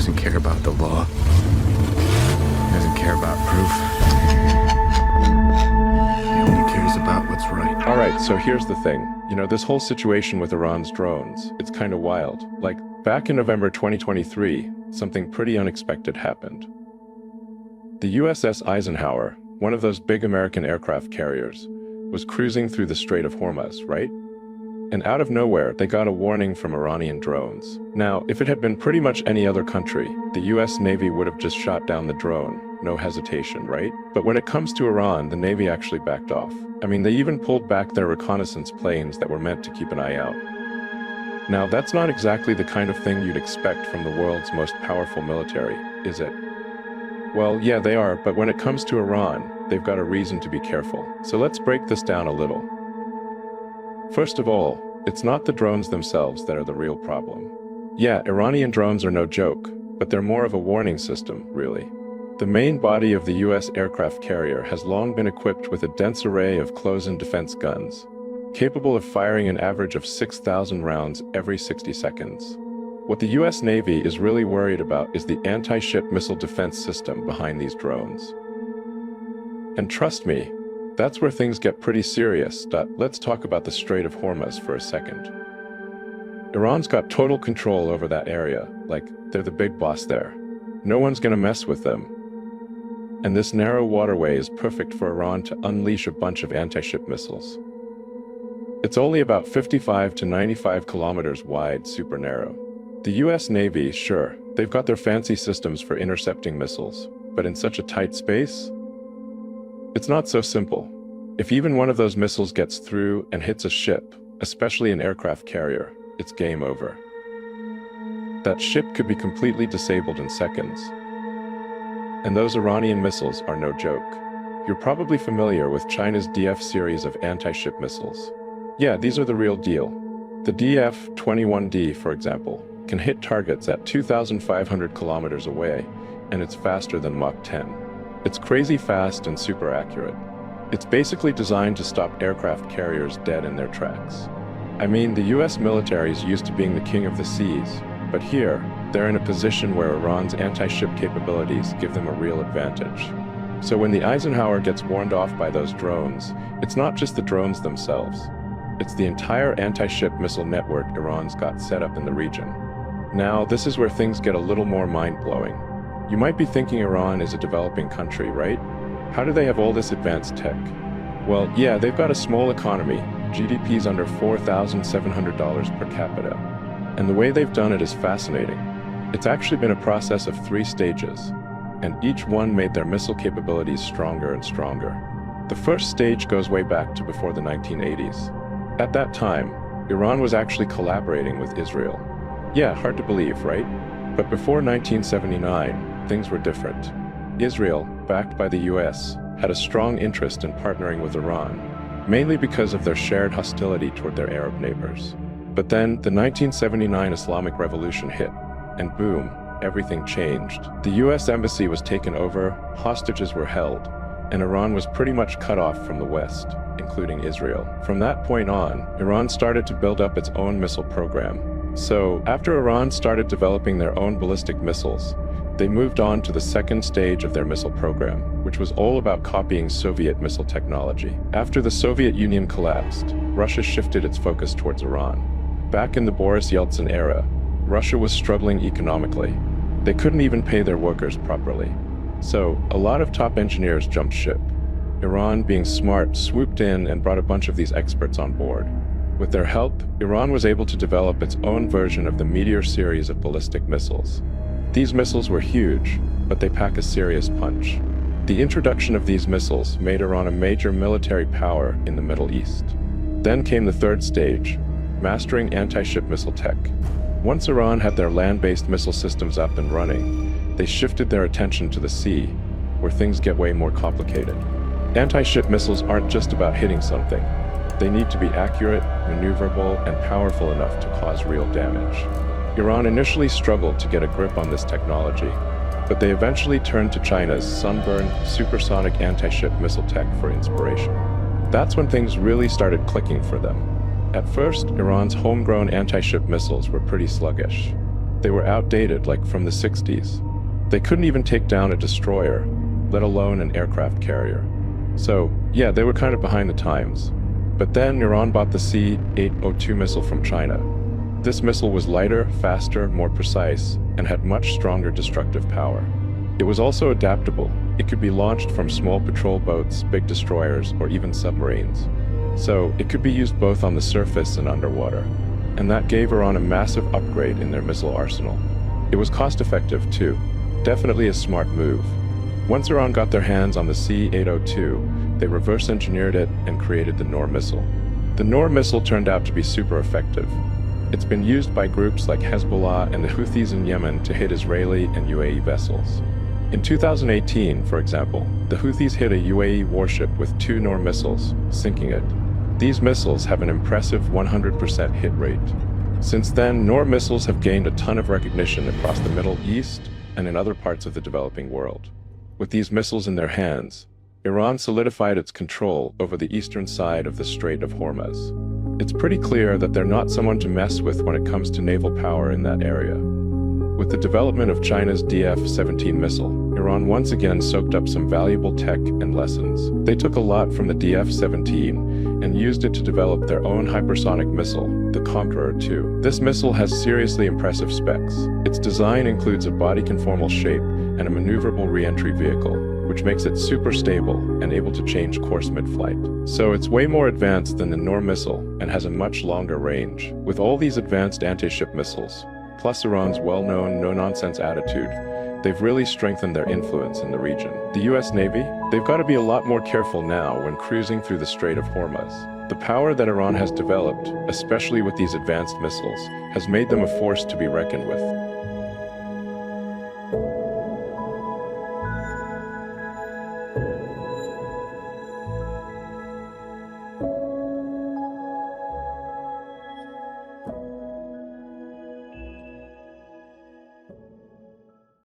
doesn't care about the law. He doesn't care about proof. He only cares about what's right. All right, so here's the thing. This whole situation with Iran's drones, it's kind of wild. Like, back in November 2023, something pretty unexpected happened. The USS Eisenhower, one of those big American aircraft carriers, was cruising through the Strait of Hormuz, right? And out of nowhere, they got a warning from Iranian drones. Now, if it had been pretty much any other country, the US Navy would have just shot down the drone, no hesitation, right? But when it comes to Iran, the Navy actually backed off. I mean, they even pulled back their reconnaissance planes that were meant to keep an eye out. Now, that's not exactly the kind of thing you'd expect from the world's most powerful military, is it? Well, yeah, they are, but when it comes to Iran, they've got a reason to be careful. So let's break this down a little. First of all, it's not the drones themselves that are the real problem. Yeah, Iranian drones are no joke, but they're more of a warning system, really. The main body of the US aircraft carrier has long been equipped with a dense array of close-in defense guns, capable of firing an average of 6,000 rounds every 60 seconds. What the US Navy is really worried about is the anti-ship missile defense system behind these drones. And trust me, that's where things get pretty serious. Let's talk about the Strait of Hormuz for a second. Iran's got total control over that area, like they're the big boss there. No one's gonna mess with them. And this narrow waterway is perfect for Iran to unleash a bunch of anti-ship missiles. It's only about 55 to 95 kilometers wide, super narrow. The US Navy, sure, they've got their fancy systems for intercepting missiles, but in such a tight space, it's not so simple. If even one of those missiles gets through and hits a ship, especially an aircraft carrier, it's game over. That ship could be completely disabled in seconds. And those Iranian missiles are no joke. You're probably familiar with China's DF series of anti-ship missiles. Yeah, these are the real deal. The DF-21D, for example, can hit targets at 2,500 kilometers away, and it's faster than Mach 10. It's crazy fast and super accurate. It's basically designed to stop aircraft carriers dead in their tracks. I mean, the US military's used to being the king of the seas, but here, they're in a position where Iran's anti-ship capabilities give them a real advantage. So when the Eisenhower gets warned off by those drones, it's not just the drones themselves. It's the entire anti-ship missile network Iran's got set up in the region. Now, this is where things get a little more mind-blowing. You might be thinking Iran is a developing country, right? How do they have all this advanced tech? Well, yeah, they've got a small economy. GDP's under $4,700 per capita. And the way they've done it is fascinating. It's actually been a process of 3 stages, and each one made their missile capabilities stronger and stronger. The first stage goes way back to before the 1980s. At that time, Iran was actually collaborating with Israel. Yeah, hard to believe, right? But before 1979, things were different. Israel, backed by the US, had a strong interest in partnering with Iran, mainly because of their shared hostility toward their Arab neighbors. But then, the 1979 Islamic Revolution hit, and boom, everything changed. The US embassy was taken over, hostages were held, and Iran was pretty much cut off from the West, including Israel. From that point on, Iran started to build up its own missile program. So, after Iran started developing their own ballistic missiles, they moved on to the second stage of their missile program, which was all about copying Soviet missile technology. After the Soviet Union collapsed, Russia shifted its focus towards Iran. Back in the Boris Yeltsin era, Russia was struggling economically. They couldn't even pay their workers properly. So, a lot of top engineers jumped ship. Iran, being smart, swooped in and brought a bunch of these experts on board. With their help, Iran was able to develop its own version of the Meteor series of ballistic missiles. These missiles were huge, but they pack a serious punch. The introduction of these missiles made Iran a major military power in the Middle East. Then came the third stage, mastering anti-ship missile tech. Once Iran had their land-based missile systems up and running, they shifted their attention to the sea, where things get way more complicated. Anti-ship missiles aren't just about hitting something. They need to be accurate, maneuverable, and powerful enough to cause real damage. Iran initially struggled to get a grip on this technology, but they eventually turned to China's Sunburn supersonic anti-ship missile tech for inspiration. That's when things really started clicking for them. At first, Iran's homegrown anti-ship missiles were pretty sluggish. They were outdated, like from the 60s. They couldn't even take down a destroyer, let alone an aircraft carrier. So, yeah, they were kind of behind the times. But then Iran bought the C-802 missile from China. This missile was lighter, faster, more precise, and had much stronger destructive power. It was also adaptable. It could be launched from small patrol boats, big destroyers, or even submarines. So, it could be used both on the surface and underwater. And that gave Iran a massive upgrade in their missile arsenal. It was cost-effective too. Definitely a smart move. Once Iran got their hands on the C-802, they reverse-engineered it and created the Noor missile. The Noor missile turned out to be super effective. It's been used by groups like Hezbollah and the Houthis in Yemen to hit Israeli and UAE vessels. In 2018, for example, the Houthis hit a UAE warship with 2 Noor missiles, sinking it. These missiles have an impressive 100% hit rate. Since then, Noor missiles have gained a ton of recognition across the Middle East and in other parts of the developing world. With these missiles in their hands, Iran solidified its control over the eastern side of the Strait of Hormuz. It's pretty clear that they're not someone to mess with when it comes to naval power in that area. With the development of China's DF-17 missile, Iran once again soaked up some valuable tech and lessons. They took a lot from the DF-17 and used it to develop their own hypersonic missile, the Conqueror II. This missile has seriously impressive specs. Its design includes a body-conformal shape and a maneuverable re-entry vehicle, which makes it super stable and able to change course mid-flight. So it's way more advanced than the Noor missile and has a much longer range. With all these advanced anti-ship missiles, plus Iran's well-known no-nonsense attitude, they've really strengthened their influence in the region. The US Navy, they've got to be a lot more careful now when cruising through the Strait of Hormuz. The power that Iran has developed, especially with these advanced missiles, has made them a force to be reckoned with.